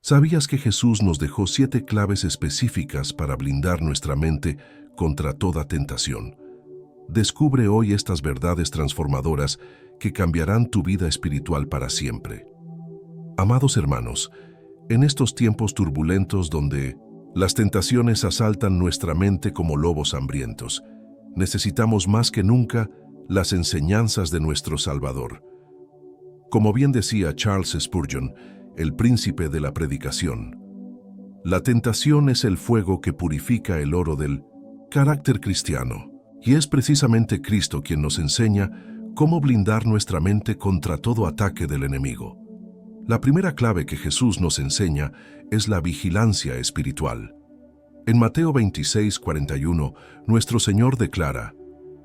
¿Sabías que Jesús nos dejó 7 claves específicas para blindar nuestra mente contra toda tentación? Descubre hoy estas verdades transformadoras que cambiarán tu vida espiritual para siempre. Amados hermanos, en estos tiempos turbulentos donde las tentaciones asaltan nuestra mente como lobos hambrientos, necesitamos más que nunca las enseñanzas de nuestro Salvador. Como bien decía Charles Spurgeon, el príncipe de la predicación, la tentación es el fuego que purifica el oro del carácter cristiano, y es precisamente Cristo quien nos enseña cómo blindar nuestra mente contra todo ataque del enemigo. La primera clave que Jesús nos enseña es la vigilancia espiritual. En Mateo 26:41, nuestro Señor declara: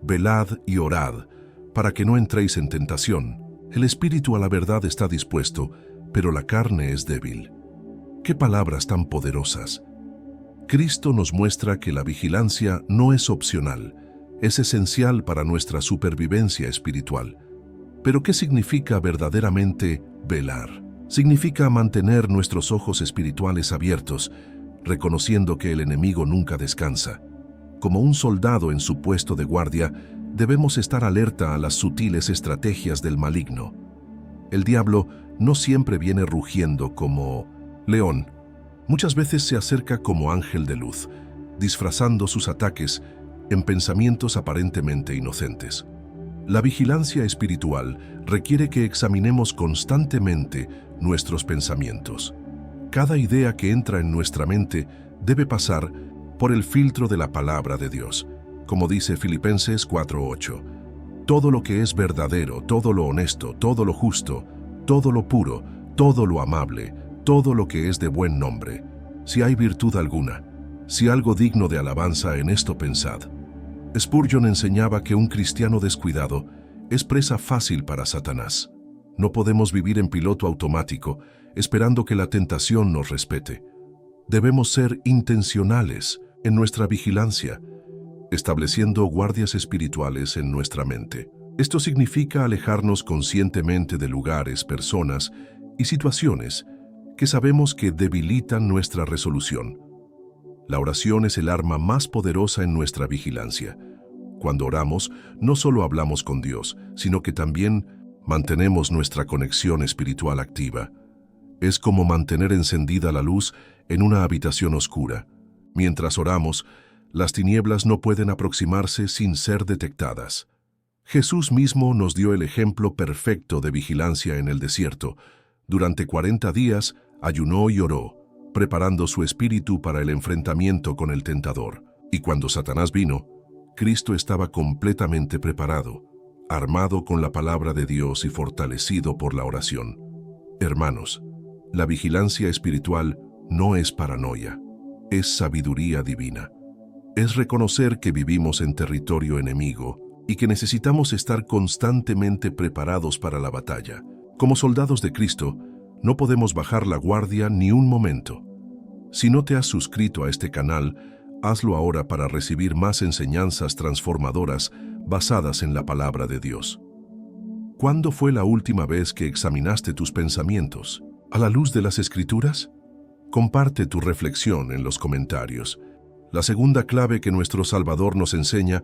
«Velad y orad, para que no entréis en tentación. El espíritu a la verdad está dispuesto, pero la carne es débil». ¡Qué palabras tan poderosas! Cristo nos muestra que la vigilancia no es opcional, es esencial para nuestra supervivencia espiritual. ¿Pero qué significa verdaderamente velar? Significa mantener nuestros ojos espirituales abiertos, reconociendo que el enemigo nunca descansa. Como un soldado en su puesto de guardia, debemos estar alerta a las sutiles estrategias del maligno. El diablo no siempre viene rugiendo como león. Muchas veces se acerca como ángel de luz, disfrazando sus ataques en pensamientos aparentemente inocentes. La vigilancia espiritual requiere que examinemos constantemente nuestros pensamientos. Cada idea que entra en nuestra mente debe pasar por el filtro de la palabra de Dios. Como dice Filipenses 4:8, todo lo que es verdadero, todo lo honesto, todo lo justo, todo lo puro, todo lo amable, todo lo que es de buen nombre, si hay virtud alguna, si algo digno de alabanza, en esto pensad. Spurgeon enseñaba que un cristiano descuidado es presa fácil para Satanás. No podemos vivir en piloto automático, esperando que la tentación nos respete. Debemos ser intencionales en nuestra vigilancia, estableciendo guardias espirituales en nuestra mente. Esto significa alejarnos conscientemente de lugares, personas y situaciones que sabemos que debilitan nuestra resolución. La oración es el arma más poderosa en nuestra vigilancia. Cuando oramos, no solo hablamos con Dios, sino que también mantenemos nuestra conexión espiritual activa. Es como mantener encendida la luz en una habitación oscura. Mientras oramos, las tinieblas no pueden aproximarse sin ser detectadas. Jesús mismo nos dio el ejemplo perfecto de vigilancia en el desierto. Durante 40 días ayunó y oró, preparando su espíritu para el enfrentamiento con el tentador. Y cuando Satanás vino, Cristo estaba completamente preparado, armado con la palabra de Dios y fortalecido por la oración. Hermanos, la vigilancia espiritual no es paranoia, es sabiduría divina. Es reconocer que vivimos en territorio enemigo y que necesitamos estar constantemente preparados para la batalla. Como soldados de Cristo, no podemos bajar la guardia ni un momento. Si no te has suscrito a este canal, hazlo ahora para recibir más enseñanzas transformadoras basadas en la palabra de Dios. ¿Cuándo fue la última vez que examinaste tus pensamientos? ¿A la luz de las Escrituras? Comparte tu reflexión en los comentarios. La segunda clave que nuestro Salvador nos enseña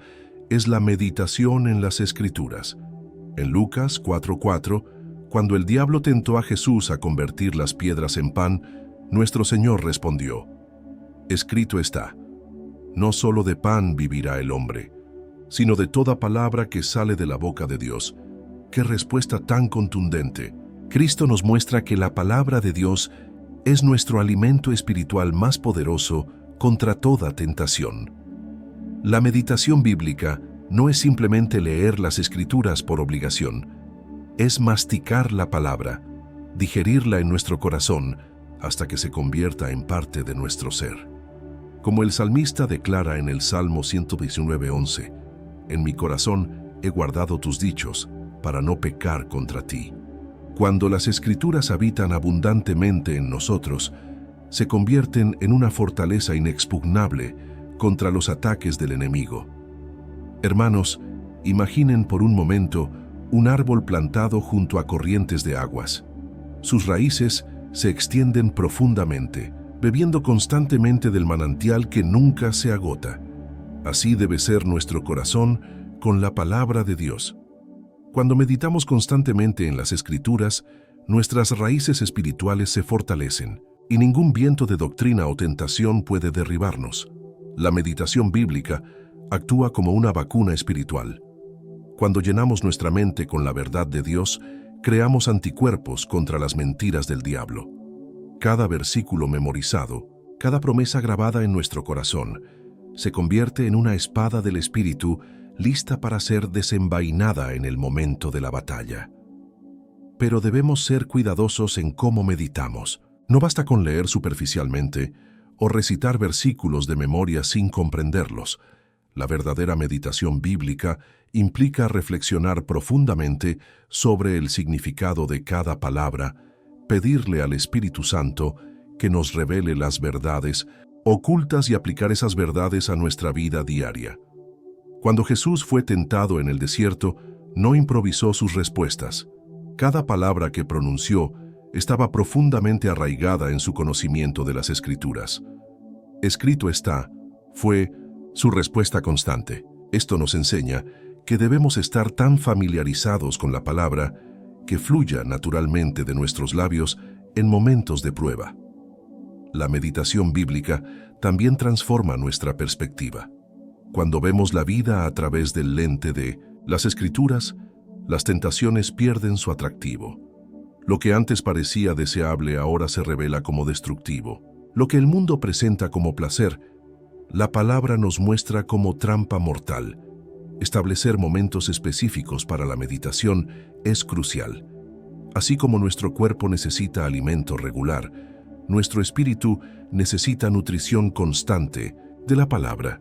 es la meditación en las Escrituras. En Lucas 4:4, cuando el diablo tentó a Jesús a convertir las piedras en pan, nuestro Señor respondió: «Escrito está, no solo de pan vivirá el hombre, sino de toda palabra que sale de la boca de Dios». ¡Qué respuesta tan contundente! Cristo nos muestra que la palabra de Dios es nuestro alimento espiritual más poderoso contra toda tentación. La meditación bíblica no es simplemente leer las Escrituras por obligación, es masticar la palabra, digerirla en nuestro corazón hasta que se convierta en parte de nuestro ser. Como el salmista declara en el Salmo 119:11, «En mi corazón he guardado tus dichos para no pecar contra ti». Cuando las Escrituras habitan abundantemente en nosotros, se convierten en una fortaleza inexpugnable contra los ataques del enemigo. Hermanos, imaginen por un momento un árbol plantado junto a corrientes de aguas. Sus raíces se extienden profundamente, bebiendo constantemente del manantial que nunca se agota. Así debe ser nuestro corazón con la palabra de Dios. Cuando meditamos constantemente en las Escrituras, nuestras raíces espirituales se fortalecen y ningún viento de doctrina o tentación puede derribarnos. La meditación bíblica actúa como una vacuna espiritual. Cuando llenamos nuestra mente con la verdad de Dios, creamos anticuerpos contra las mentiras del diablo. Cada versículo memorizado, cada promesa grabada en nuestro corazón, se convierte en una espada del Espíritu lista para ser desenvainada en el momento de la batalla. Pero debemos ser cuidadosos en cómo meditamos. No basta con leer superficialmente o recitar versículos de memoria sin comprenderlos. La verdadera meditación bíblica implica reflexionar profundamente sobre el significado de cada palabra, pedirle al Espíritu Santo que nos revele las verdades ocultas y aplicar esas verdades a nuestra vida diaria. Cuando Jesús fue tentado en el desierto, no improvisó sus respuestas. Cada palabra que pronunció estaba profundamente arraigada en su conocimiento de las Escrituras. Escrito está, fue su respuesta constante. Esto nos enseña que debemos estar tan familiarizados con la palabra que fluya naturalmente de nuestros labios en momentos de prueba. La meditación bíblica también transforma nuestra perspectiva. Cuando vemos la vida a través del lente de las Escrituras, las tentaciones pierden su atractivo. Lo que antes parecía deseable ahora se revela como destructivo. Lo que el mundo presenta como placer, la palabra nos muestra como trampa mortal. Establecer momentos específicos para la meditación es crucial. Así como nuestro cuerpo necesita alimento regular, nuestro espíritu necesita nutrición constante de la palabra.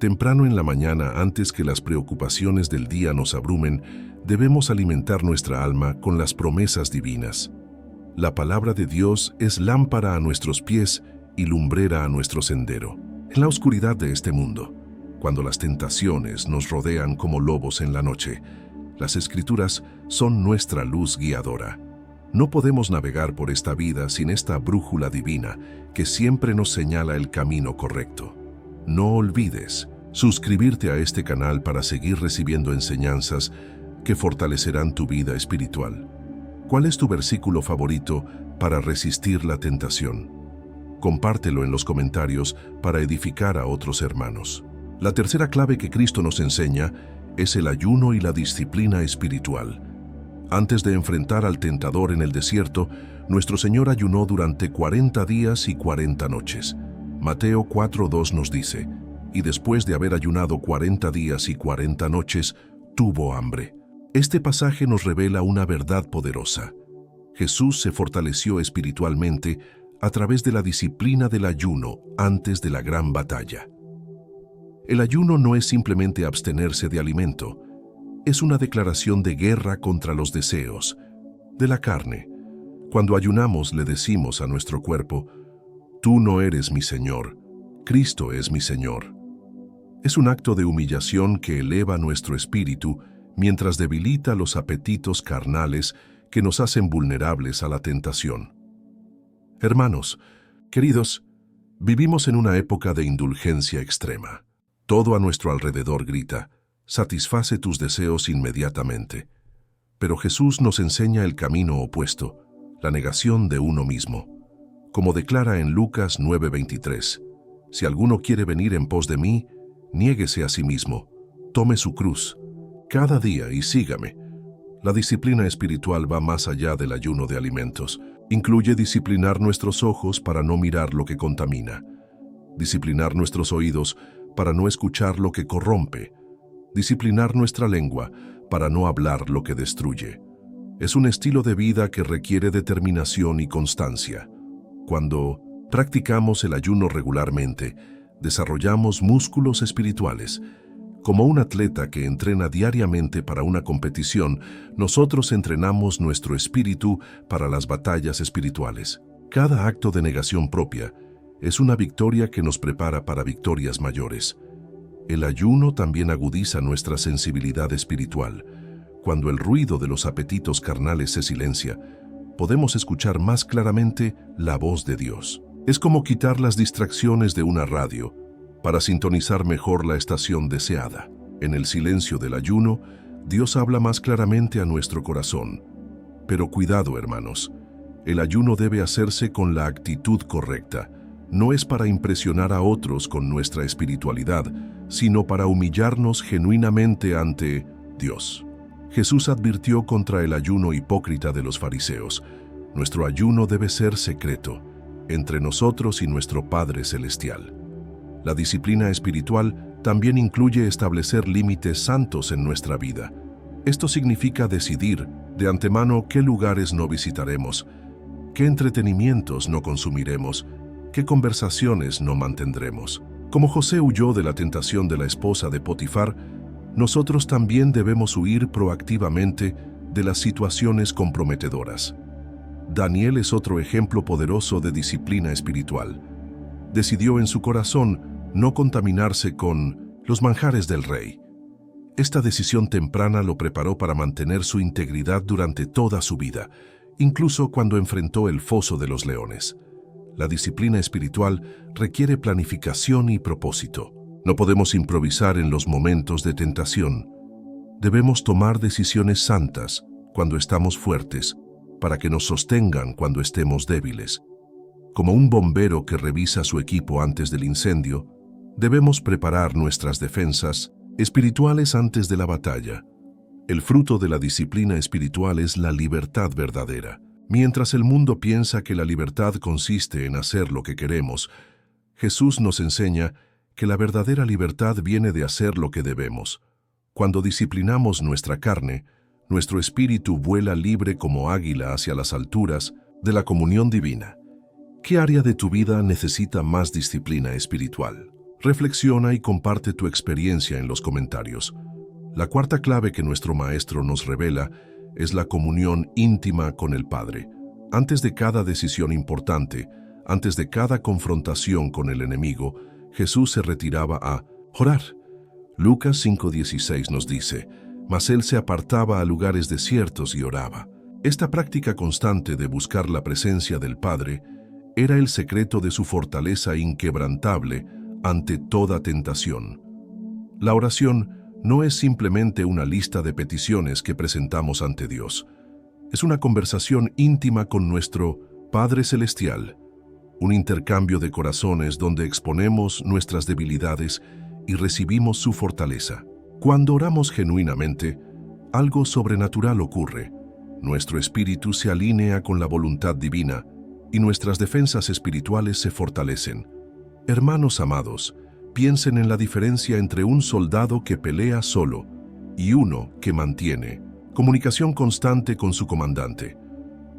Temprano en la mañana, antes que las preocupaciones del día nos abrumen, debemos alimentar nuestra alma con las promesas divinas. La palabra de Dios es lámpara a nuestros pies y lumbrera a nuestro sendero. En la oscuridad de este mundo, cuando las tentaciones nos rodean como lobos en la noche, las Escrituras son nuestra luz guiadora. No podemos navegar por esta vida sin esta brújula divina que siempre nos señala el camino correcto. No olvides suscribirte a este canal para seguir recibiendo enseñanzas que fortalecerán tu vida espiritual. ¿Cuál es tu versículo favorito para resistir la tentación? Compártelo en los comentarios para edificar a otros hermanos. La tercera clave que Cristo nos enseña es el ayuno y la disciplina espiritual. Antes de enfrentar al tentador en el desierto, nuestro Señor ayunó durante 40 días y 40 noches. Mateo 4:2 nos dice, y después de haber ayunado 40 días y 40 noches, tuvo hambre. Este pasaje nos revela una verdad poderosa. Jesús se fortaleció espiritualmente a través de la disciplina del ayuno antes de la gran batalla. El ayuno no es simplemente abstenerse de alimento, es una declaración de guerra contra los deseos de la carne. Cuando ayunamos le decimos a nuestro cuerpo, tú no eres mi Señor, Cristo es mi Señor. Es un acto de humillación que eleva nuestro espíritu mientras debilita los apetitos carnales que nos hacen vulnerables a la tentación. Hermanos, queridos, vivimos en una época de indulgencia extrema. Todo a nuestro alrededor grita, satisface tus deseos inmediatamente. Pero Jesús nos enseña el camino opuesto, la negación de uno mismo. Como declara en Lucas 9:23, si alguno quiere venir en pos de mí, niéguese a sí mismo, tome su cruz, cada día y sígame. La disciplina espiritual va más allá del ayuno de alimentos. Incluye disciplinar nuestros ojos para no mirar lo que contamina, disciplinar nuestros oídos para no escuchar lo que corrompe, disciplinar nuestra lengua para no hablar lo que destruye. Es un estilo de vida que requiere determinación y constancia. Cuando practicamos el ayuno regularmente, desarrollamos músculos espirituales. Como un atleta que entrena diariamente para una competición, nosotros entrenamos nuestro espíritu para las batallas espirituales. Cada acto de negación propia es una victoria que nos prepara para victorias mayores. El ayuno también agudiza nuestra sensibilidad espiritual. Cuando el ruido de los apetitos carnales se silencia, podemos escuchar más claramente la voz de Dios. Es como quitar las distracciones de una radio para sintonizar mejor la estación deseada. En el silencio del ayuno, Dios habla más claramente a nuestro corazón. Pero cuidado, hermanos, el ayuno debe hacerse con la actitud correcta. No es para impresionar a otros con nuestra espiritualidad, sino para humillarnos genuinamente ante Dios. Jesús advirtió contra el ayuno hipócrita de los fariseos. Nuestro ayuno debe ser secreto, entre nosotros y nuestro Padre Celestial. La disciplina espiritual también incluye establecer límites santos en nuestra vida. Esto significa decidir de antemano qué lugares no visitaremos, qué entretenimientos no consumiremos, qué conversaciones no mantendremos. Como José huyó de la tentación de la esposa de Potifar, nosotros también debemos huir proactivamente de las situaciones comprometedoras. Daniel es otro ejemplo poderoso de disciplina espiritual. Decidió en su corazón no contaminarse con los manjares del rey. Esta decisión temprana lo preparó para mantener su integridad durante toda su vida, incluso cuando enfrentó el foso de los leones. La disciplina espiritual requiere planificación y propósito. No podemos improvisar en los momentos de tentación. Debemos tomar decisiones santas cuando estamos fuertes, para que nos sostengan cuando estemos débiles. Como un bombero que revisa su equipo antes del incendio, debemos preparar nuestras defensas espirituales antes de la batalla. El fruto de la disciplina espiritual es la libertad verdadera. Mientras el mundo piensa que la libertad consiste en hacer lo que queremos, Jesús nos enseña que la verdadera libertad viene de hacer lo que debemos. Cuando disciplinamos nuestra carne, nuestro espíritu vuela libre como águila hacia las alturas de la comunión divina. ¿Qué área de tu vida necesita más disciplina espiritual? Reflexiona y comparte tu experiencia en los comentarios. La cuarta clave que nuestro Maestro nos revela es la comunión íntima con el Padre. Antes de cada decisión importante, antes de cada confrontación con el enemigo, Jesús se retiraba a orar. Lucas 5:16 nos dice: mas él se apartaba a lugares desiertos y oraba. Esta práctica constante de buscar la presencia del Padre era el secreto de su fortaleza inquebrantable ante toda tentación. La oración no es simplemente una lista de peticiones que presentamos ante Dios. Es una conversación íntima con nuestro Padre Celestial, un intercambio de corazones donde exponemos nuestras debilidades y recibimos su fortaleza. Cuando oramos genuinamente, algo sobrenatural ocurre. Nuestro espíritu se alinea con la voluntad divina y nuestras defensas espirituales se fortalecen. Hermanos amados, piensen en la diferencia entre un soldado que pelea solo y uno que mantiene comunicación constante con su comandante.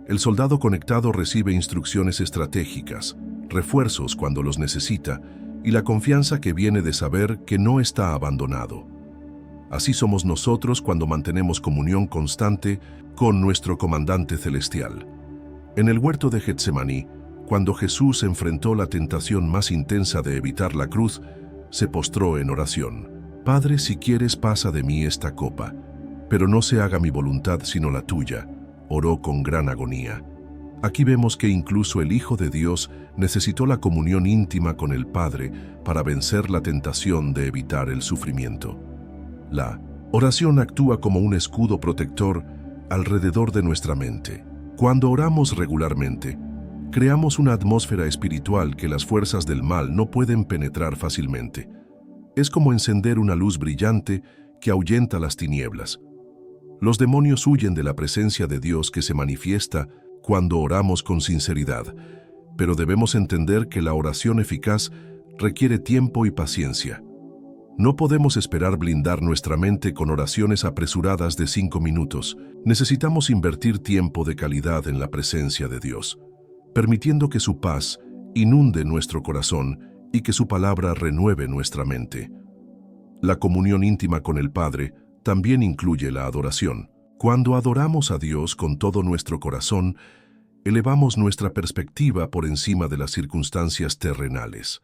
El soldado conectado recibe instrucciones estratégicas, refuerzos cuando los necesita y la confianza que viene de saber que no está abandonado. Así somos nosotros cuando mantenemos comunión constante con nuestro comandante celestial. En el huerto de Getsemaní, cuando Jesús enfrentó la tentación más intensa de evitar la cruz, se postró en oración. Padre, si quieres, pasa de mí esta copa, pero no se haga mi voluntad sino la tuya. Oró con gran agonía. Aquí vemos que incluso el Hijo de Dios necesitó la comunión íntima con el Padre para vencer la tentación de evitar el sufrimiento. La oración actúa como un escudo protector alrededor de nuestra mente. Cuando oramos regularmente, creamos una atmósfera espiritual que las fuerzas del mal no pueden penetrar fácilmente. Es como encender una luz brillante que ahuyenta las tinieblas. Los demonios huyen de la presencia de Dios que se manifiesta cuando oramos con sinceridad, pero debemos entender que la oración eficaz requiere tiempo y paciencia. No podemos esperar blindar nuestra mente con oraciones apresuradas de 5 minutos. Necesitamos invertir tiempo de calidad en la presencia de Dios, permitiendo que su paz inunde nuestro corazón y que su palabra renueve nuestra mente. La comunión íntima con el Padre también incluye la adoración. Cuando adoramos a Dios con todo nuestro corazón, elevamos nuestra perspectiva por encima de las circunstancias terrenales.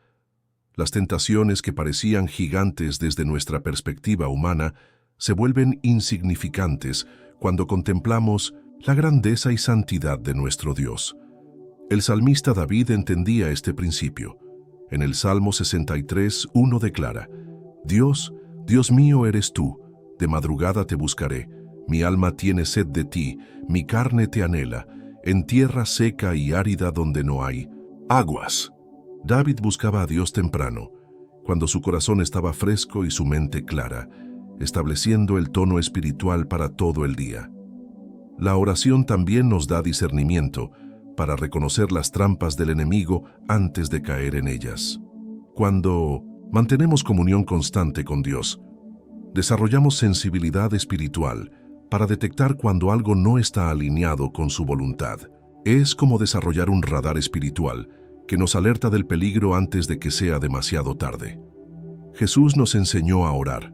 Las tentaciones que parecían gigantes desde nuestra perspectiva humana se vuelven insignificantes cuando contemplamos la grandeza y santidad de nuestro Dios. El salmista David entendía este principio. En el Salmo 63:1 declara: Dios, Dios mío eres tú, de madrugada te buscaré, mi alma tiene sed de ti, mi carne te anhela, en tierra seca y árida donde no hay aguas. David buscaba a Dios temprano, cuando su corazón estaba fresco y su mente clara, estableciendo el tono espiritual para todo el día. La oración también nos da discernimiento para reconocer las trampas del enemigo antes de caer en ellas. Cuando mantenemos comunión constante con Dios, desarrollamos sensibilidad espiritual para detectar cuando algo no está alineado con su voluntad. Es como desarrollar un radar espiritual que nos alerta del peligro antes de que sea demasiado tarde. Jesús nos enseñó a orar: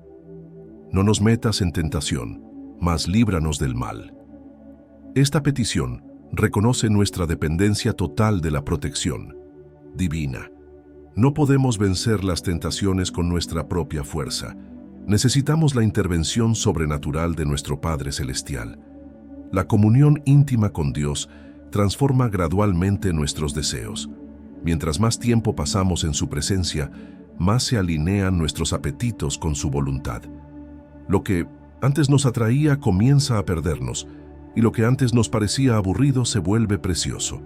no nos metas en tentación, mas líbranos del mal. Esta petición reconoce nuestra dependencia total de la protección divina. No podemos vencer las tentaciones con nuestra propia fuerza. Necesitamos la intervención sobrenatural de nuestro Padre Celestial. La comunión íntima con Dios transforma gradualmente nuestros deseos. Mientras más tiempo pasamos en su presencia, más se alinean nuestros apetitos con su voluntad. Lo que antes nos atraía comienza a perdernos, y lo que antes nos parecía aburrido se vuelve precioso.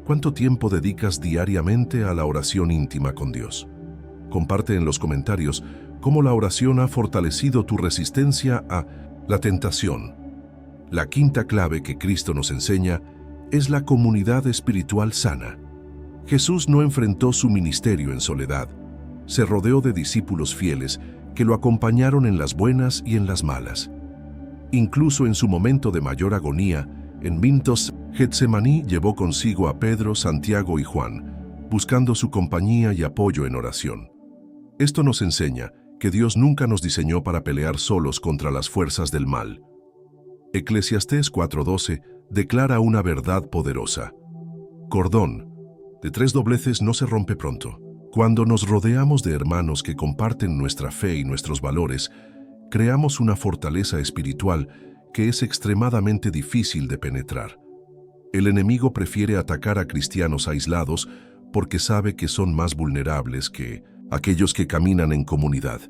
¿Cuánto tiempo dedicas diariamente a la oración íntima con Dios? Comparte en los comentarios cómo la oración ha fortalecido tu resistencia a la tentación. La quinta clave que Cristo nos enseña es la comunidad espiritual sana. Jesús no enfrentó su ministerio en soledad. Se rodeó de discípulos fieles que lo acompañaron en las buenas y en las malas. Incluso en su momento de mayor agonía, en Vintos, Getsemaní llevó consigo a Pedro, Santiago y Juan, buscando su compañía y apoyo en oración. Esto nos enseña que Dios nunca nos diseñó para pelear solos contra las fuerzas del mal. Eclesiastés 4:12 declara una verdad poderosa: cordón de 3 dobleces no se rompe pronto. Cuando nos rodeamos de hermanos que comparten nuestra fe y nuestros valores, creamos una fortaleza espiritual que es extremadamente difícil de penetrar. El enemigo prefiere atacar a cristianos aislados porque sabe que son más vulnerables que aquellos que caminan en comunidad.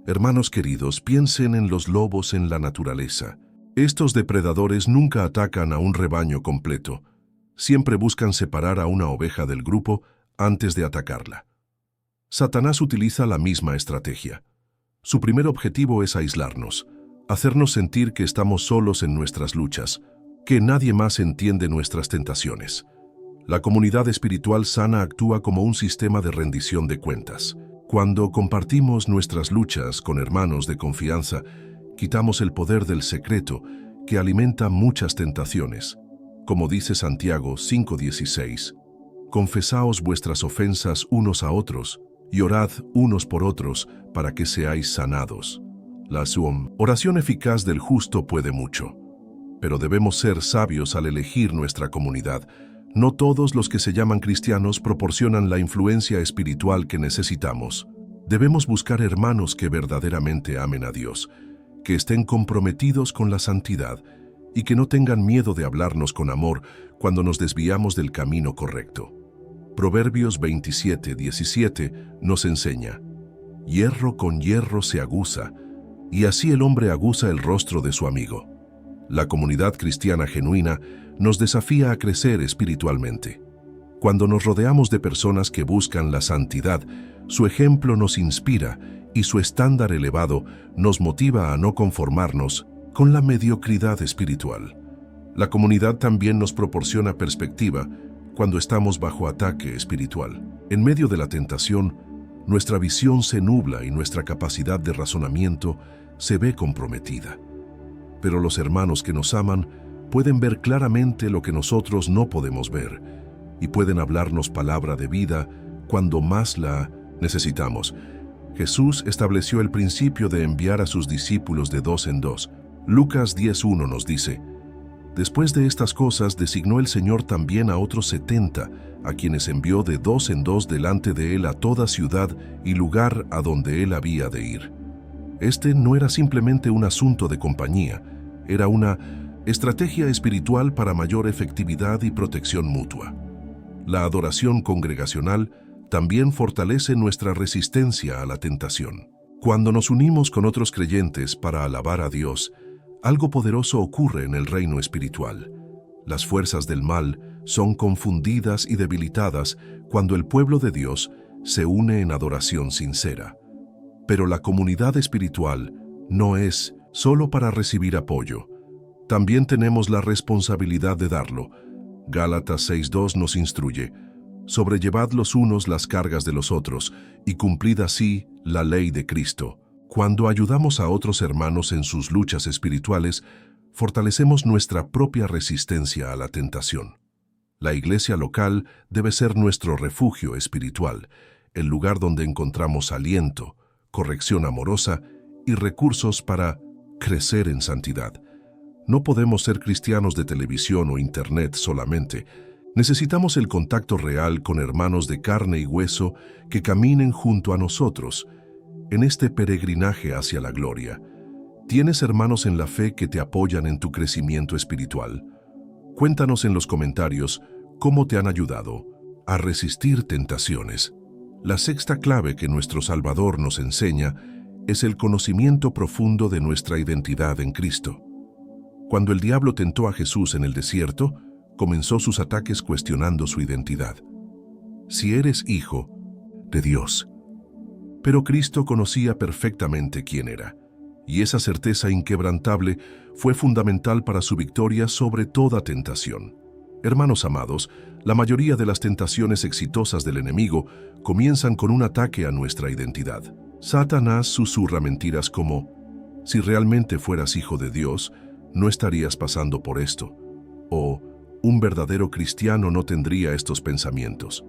Hermanos queridos, piensen en los lobos en la naturaleza. Estos depredadores nunca atacan a un rebaño completo. Siempre buscan separar a una oveja del grupo antes de atacarla. Satanás utiliza la misma estrategia. Su primer objetivo es aislarnos, hacernos sentir que estamos solos en nuestras luchas, que nadie más entiende nuestras tentaciones. La comunidad espiritual sana actúa como un sistema de rendición de cuentas. Cuando compartimos nuestras luchas con hermanos de confianza, quitamos el poder del secreto que alimenta muchas tentaciones. Como dice Santiago 5:16, confesaos vuestras ofensas unos a otros y orad unos por otros para que seáis sanados. La oración eficaz del justo puede mucho, pero debemos ser sabios al elegir nuestra comunidad. No todos los que se llaman cristianos proporcionan la influencia espiritual que necesitamos. Debemos buscar hermanos que verdaderamente amen a Dios, que estén comprometidos con la santidad y que no tengan miedo de hablarnos con amor cuando nos desviamos del camino correcto. Proverbios 27:17 nos enseña: hierro con hierro se aguza, y así el hombre aguza el rostro de su amigo. La comunidad cristiana genuina nos desafía a crecer espiritualmente. Cuando nos rodeamos de personas que buscan la santidad, su ejemplo nos inspira y su estándar elevado nos motiva a no conformarnos con la mediocridad espiritual. La comunidad también nos proporciona perspectiva cuando estamos bajo ataque espiritual. En medio de la tentación, nuestra visión se nubla y nuestra capacidad de razonamiento se ve comprometida. Pero los hermanos que nos aman pueden ver claramente lo que nosotros no podemos ver y pueden hablarnos palabra de vida cuando más la necesitamos. Jesús estableció el principio de enviar a sus discípulos de 2 en 2. Lucas 10:1 nos dice: después de estas cosas designó el Señor también a otros 70, a quienes envió de 2 en 2 delante de él a toda ciudad y lugar a donde él había de ir. Este no era simplemente un asunto de compañía, era una Estrategia espiritual para mayor efectividad y protección mutua. La adoración congregacional también fortalece nuestra resistencia a la tentación. Cuando nos unimos con otros creyentes para alabar a Dios, algo poderoso ocurre en el reino espiritual. Las fuerzas del mal son confundidas y debilitadas cuando el pueblo de Dios se une en adoración sincera. Pero la comunidad espiritual no es solo para recibir apoyo. También tenemos la responsabilidad de darlo. Gálatas 6:2 nos instruye: sobrellevad los unos las cargas de los otros y cumplid así la ley de Cristo. Cuando ayudamos a otros hermanos en sus luchas espirituales, fortalecemos nuestra propia resistencia a la tentación. La iglesia local debe ser nuestro refugio espiritual, el lugar donde encontramos aliento, corrección amorosa y recursos para crecer en santidad. No podemos ser cristianos de televisión o internet solamente. Necesitamos el contacto real con hermanos de carne y hueso que caminen junto a nosotros en este peregrinaje hacia la gloria. ¿Tienes hermanos en la fe que te apoyan en tu crecimiento espiritual? Cuéntanos en los comentarios cómo te han ayudado a resistir tentaciones. La sexta clave que nuestro Salvador nos enseña es el conocimiento profundo de nuestra identidad en Cristo. Cuando el diablo tentó a Jesús en el desierto, comenzó sus ataques cuestionando su identidad. Si eres hijo de Dios. Pero Cristo conocía perfectamente quién era, y esa certeza inquebrantable fue fundamental para su victoria sobre toda tentación. Hermanos amados, la mayoría de las tentaciones exitosas del enemigo comienzan con un ataque a nuestra identidad. Satanás susurra mentiras como: si realmente fueras hijo de Dios, no estarías pasando por esto. O, un verdadero cristiano no tendría estos pensamientos.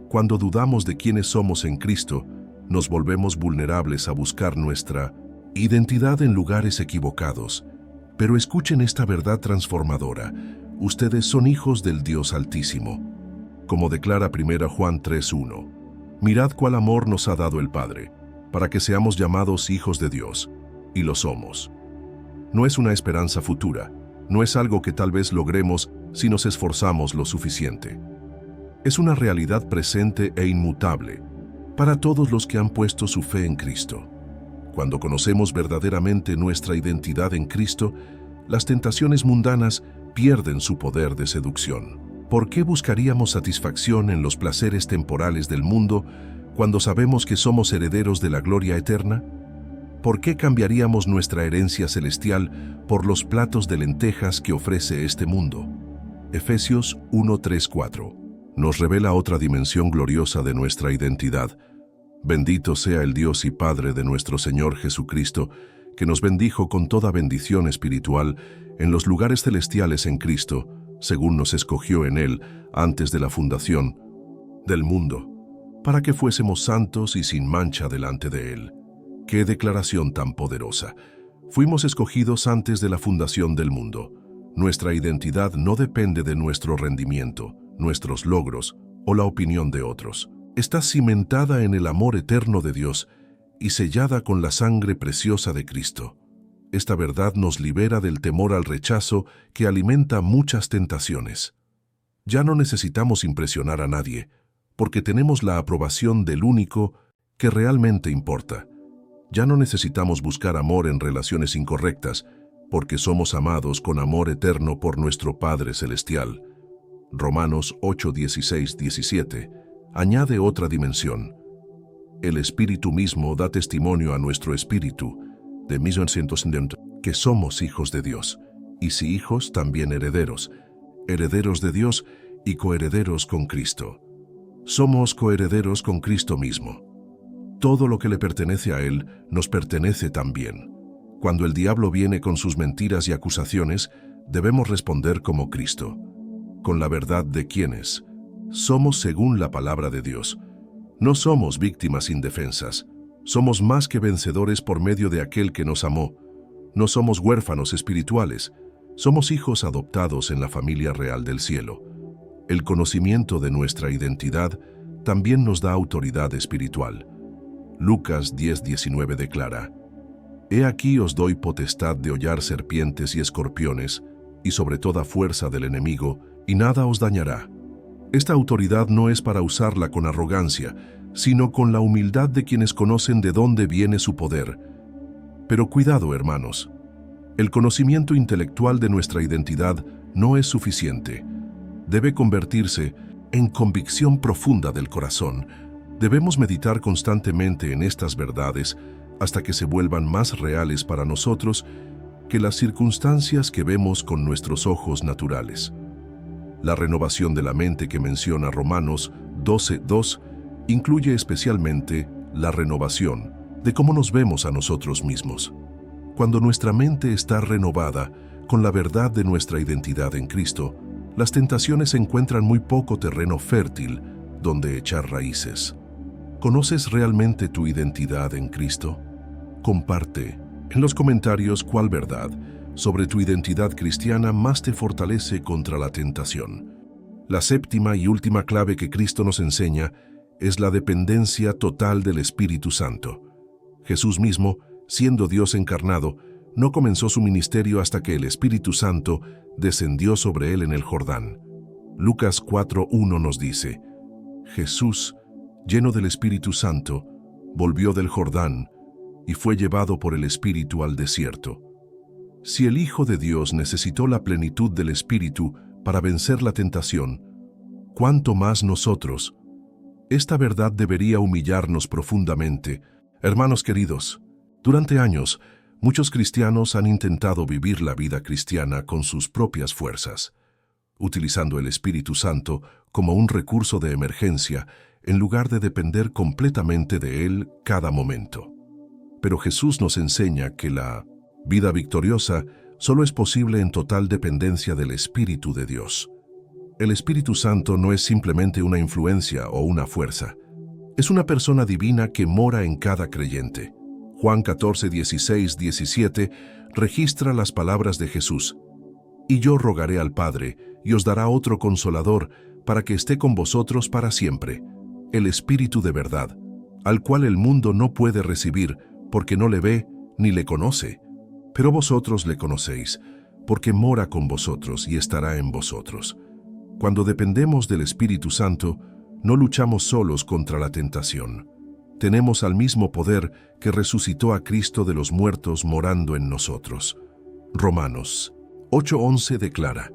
Cuando dudamos de quiénes somos en Cristo, nos volvemos vulnerables a buscar nuestra identidad en lugares equivocados. Pero escuchen esta verdad transformadora: ustedes son hijos del Dios Altísimo. Como declara 1 Juan 3:1, mirad cuál amor nos ha dado el Padre, para que seamos llamados hijos de Dios, y lo somos. No es una esperanza futura, no es algo que tal vez logremos si nos esforzamos lo suficiente. Es una realidad presente e inmutable para todos los que han puesto su fe en Cristo. Cuando conocemos verdaderamente nuestra identidad en Cristo, las tentaciones mundanas pierden su poder de seducción. ¿Por qué buscaríamos satisfacción en los placeres temporales del mundo cuando sabemos que somos herederos de la gloria eterna? ¿Por qué cambiaríamos nuestra herencia celestial por los platos de lentejas que ofrece este mundo? Efesios 1:3-4 nos revela otra dimensión gloriosa de nuestra identidad. Bendito sea el Dios y Padre de nuestro Señor Jesucristo, que nos bendijo con toda bendición espiritual en los lugares celestiales en Cristo, según nos escogió en Él antes de la fundación del mundo, para que fuésemos santos y sin mancha delante de Él. ¡Qué declaración tan poderosa! Fuimos escogidos antes de la fundación del mundo. Nuestra identidad no depende de nuestro rendimiento, nuestros logros o la opinión de otros. Está cimentada en el amor eterno de Dios y sellada con la sangre preciosa de Cristo. Esta verdad nos libera del temor al rechazo que alimenta muchas tentaciones. Ya no necesitamos impresionar a nadie, porque tenemos la aprobación del único que realmente importa. Ya no necesitamos buscar amor en relaciones incorrectas, porque somos amados con amor eterno por nuestro Padre Celestial. Romanos 8:16-17 añade otra dimensión. El Espíritu mismo da testimonio a nuestro espíritu, de que somos hijos de Dios, y si hijos, también herederos, herederos de Dios y coherederos con Cristo. Somos coherederos con Cristo mismo. Todo lo que le pertenece a Él nos pertenece también. Cuando el diablo viene con sus mentiras y acusaciones, debemos responder como Cristo, con la verdad de quienes somos según la palabra de Dios. No somos víctimas indefensas, somos más que vencedores por medio de aquel que nos amó. No somos huérfanos espirituales, somos hijos adoptados en la familia real del cielo. El conocimiento de nuestra identidad también nos da autoridad espiritual. Lucas 10:19 declara: He aquí os doy potestad de hollar serpientes y escorpiones, y sobre toda fuerza del enemigo, y nada os dañará. Esta autoridad no es para usarla con arrogancia, sino con la humildad de quienes conocen de dónde viene su poder. Pero cuidado, hermanos. El conocimiento intelectual de nuestra identidad no es suficiente. Debe convertirse en convicción profunda del corazón. Debemos meditar constantemente en estas verdades hasta que se vuelvan más reales para nosotros que las circunstancias que vemos con nuestros ojos naturales. La renovación de la mente que menciona Romanos 12:2 incluye especialmente la renovación de cómo nos vemos a nosotros mismos. Cuando nuestra mente está renovada con la verdad de nuestra identidad en Cristo, las tentaciones encuentran muy poco terreno fértil donde echar raíces. ¿Conoces realmente tu identidad en Cristo? Comparte en los comentarios cuál verdad sobre tu identidad cristiana más te fortalece contra la tentación. La séptima y última clave que Cristo nos enseña es la dependencia total del Espíritu Santo. Jesús mismo, siendo Dios encarnado, no comenzó su ministerio hasta que el Espíritu Santo descendió sobre él en el Jordán. Lucas 4:1 nos dice: Jesús, lleno del Espíritu Santo, volvió del Jordán y fue llevado por el Espíritu al desierto. Si el Hijo de Dios necesitó la plenitud del Espíritu para vencer la tentación, ¿cuánto más nosotros? Esta verdad debería humillarnos profundamente. Hermanos queridos, durante años, muchos cristianos han intentado vivir la vida cristiana con sus propias fuerzas, utilizando el Espíritu Santo como un recurso de emergencia en lugar de depender completamente de Él cada momento. Pero Jesús nos enseña que la vida victoriosa solo es posible en total dependencia del Espíritu de Dios. El Espíritu Santo no es simplemente una influencia o una fuerza. Es una persona divina que mora en cada creyente. Juan 14:16-17 registra las palabras de Jesús: Y yo rogaré al Padre, y os dará otro Consolador, para que esté con vosotros para siempre, el Espíritu de verdad, al cual el mundo no puede recibir, porque no le ve ni le conoce. Pero vosotros le conocéis, porque mora con vosotros y estará en vosotros. Cuando dependemos del Espíritu Santo, no luchamos solos contra la tentación. Tenemos al mismo poder que resucitó a Cristo de los muertos morando en nosotros. Romanos 8:11 declara: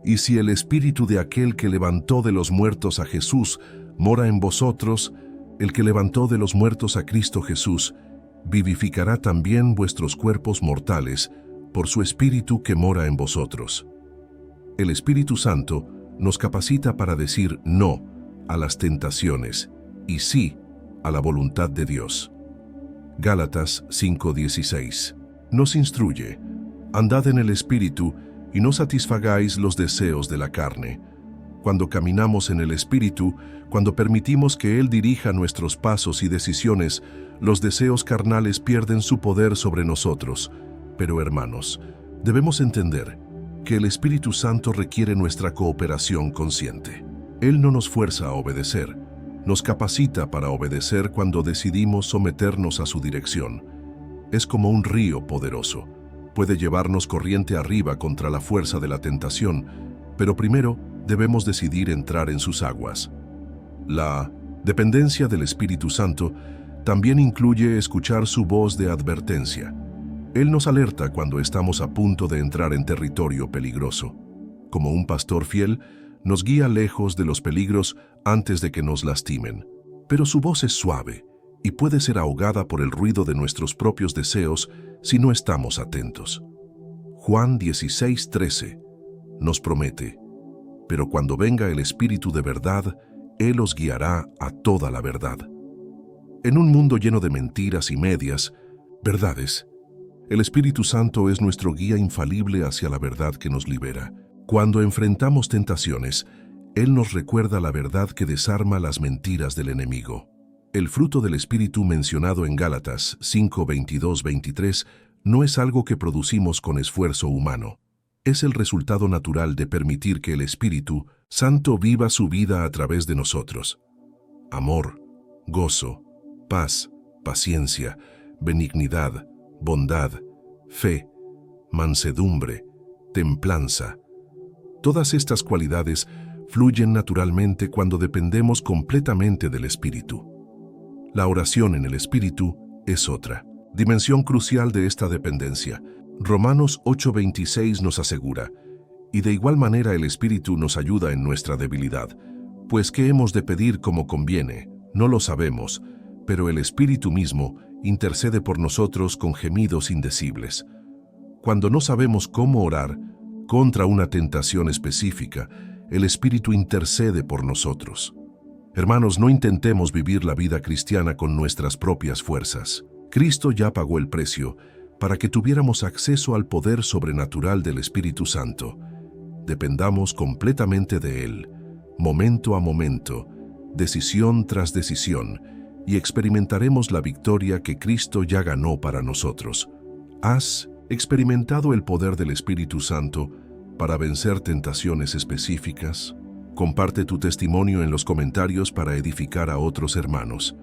Y si el Espíritu de aquel que levantó de los muertos a Jesús mora en vosotros, el que levantó de los muertos a Cristo Jesús, vivificará también vuestros cuerpos mortales por su Espíritu que mora en vosotros. El Espíritu Santo nos capacita para decir no a las tentaciones y sí a la voluntad de Dios. Gálatas 5:16 nos instruye: Andad en el Espíritu y no satisfagáis los deseos de la carne. Cuando caminamos en el Espíritu, cuando permitimos que Él dirija nuestros pasos y decisiones, los deseos carnales pierden su poder sobre nosotros. Pero, hermanos, debemos entender que el Espíritu Santo requiere nuestra cooperación consciente. Él no nos fuerza a obedecer, nos capacita para obedecer cuando decidimos someternos a su dirección. Es como un río poderoso. Puede llevarnos corriente arriba contra la fuerza de la tentación, pero primero debemos decidir entrar en sus aguas. La dependencia del Espíritu Santo también incluye escuchar su voz de advertencia. Él nos alerta cuando estamos a punto de entrar en territorio peligroso. Como un pastor fiel, nos guía lejos de los peligros antes de que nos lastimen. Pero su voz es suave y puede ser ahogada por el ruido de nuestros propios deseos si no estamos atentos. Juan 16:13 nos promete: Pero cuando venga el Espíritu de verdad, Él os guiará a toda la verdad. En un mundo lleno de mentiras y medias verdades, el Espíritu Santo es nuestro guía infalible hacia la verdad que nos libera. Cuando enfrentamos tentaciones, Él nos recuerda la verdad que desarma las mentiras del enemigo. El fruto del Espíritu mencionado en Gálatas 5:22-23 no es algo que producimos con esfuerzo humano. Es el resultado natural de permitir que el Espíritu Santo viva su vida a través de nosotros. Amor, gozo, paz, paciencia, benignidad, bondad, fe, mansedumbre, templanza. Todas estas cualidades fluyen naturalmente cuando dependemos completamente del Espíritu. La oración en el Espíritu es otra dimensión crucial de esta dependencia. Romanos 8:26 nos asegura: y de igual manera el Espíritu nos ayuda en nuestra debilidad, pues ¿qué hemos de pedir como conviene? No lo sabemos, pero el Espíritu mismo intercede por nosotros con gemidos indecibles. Cuando no sabemos cómo orar contra una tentación específica, el Espíritu intercede por nosotros. Hermanos, no intentemos vivir la vida cristiana con nuestras propias fuerzas. Cristo ya pagó el precio para que tuviéramos acceso al poder sobrenatural del Espíritu Santo. Dependamos completamente de Él, momento a momento, decisión tras decisión, y experimentaremos la victoria que Cristo ya ganó para nosotros. ¿Has experimentado el poder del Espíritu Santo para vencer tentaciones específicas? Comparte tu testimonio en los comentarios para edificar a otros hermanos.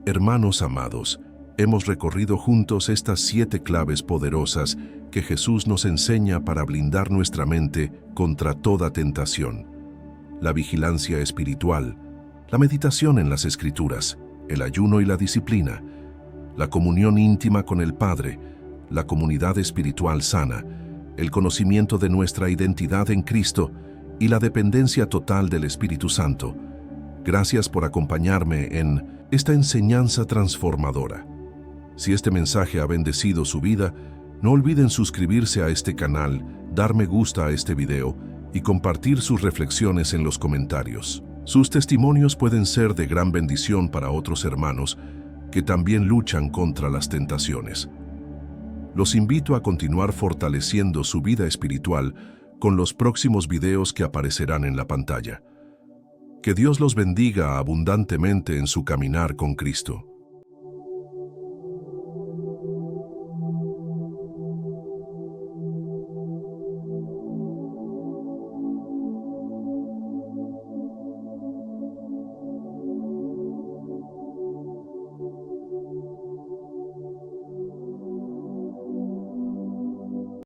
Hermanos amados, hemos recorrido juntos estas 7 claves poderosas que Jesús nos enseña para blindar nuestra mente contra toda tentación. La vigilancia espiritual, la meditación en las Escrituras, el ayuno y la disciplina, la comunión íntima con el Padre, la comunidad espiritual sana, el conocimiento de nuestra identidad en Cristo y la dependencia total del Espíritu Santo. Gracias por acompañarme en esta enseñanza transformadora. Si este mensaje ha bendecido su vida, no olviden suscribirse a este canal, dar me gusta a este video y compartir sus reflexiones en los comentarios. Sus testimonios pueden ser de gran bendición para otros hermanos que también luchan contra las tentaciones. Los invito a continuar fortaleciendo su vida espiritual con los próximos videos que aparecerán en la pantalla. Que Dios los bendiga abundantemente en su caminar con Cristo.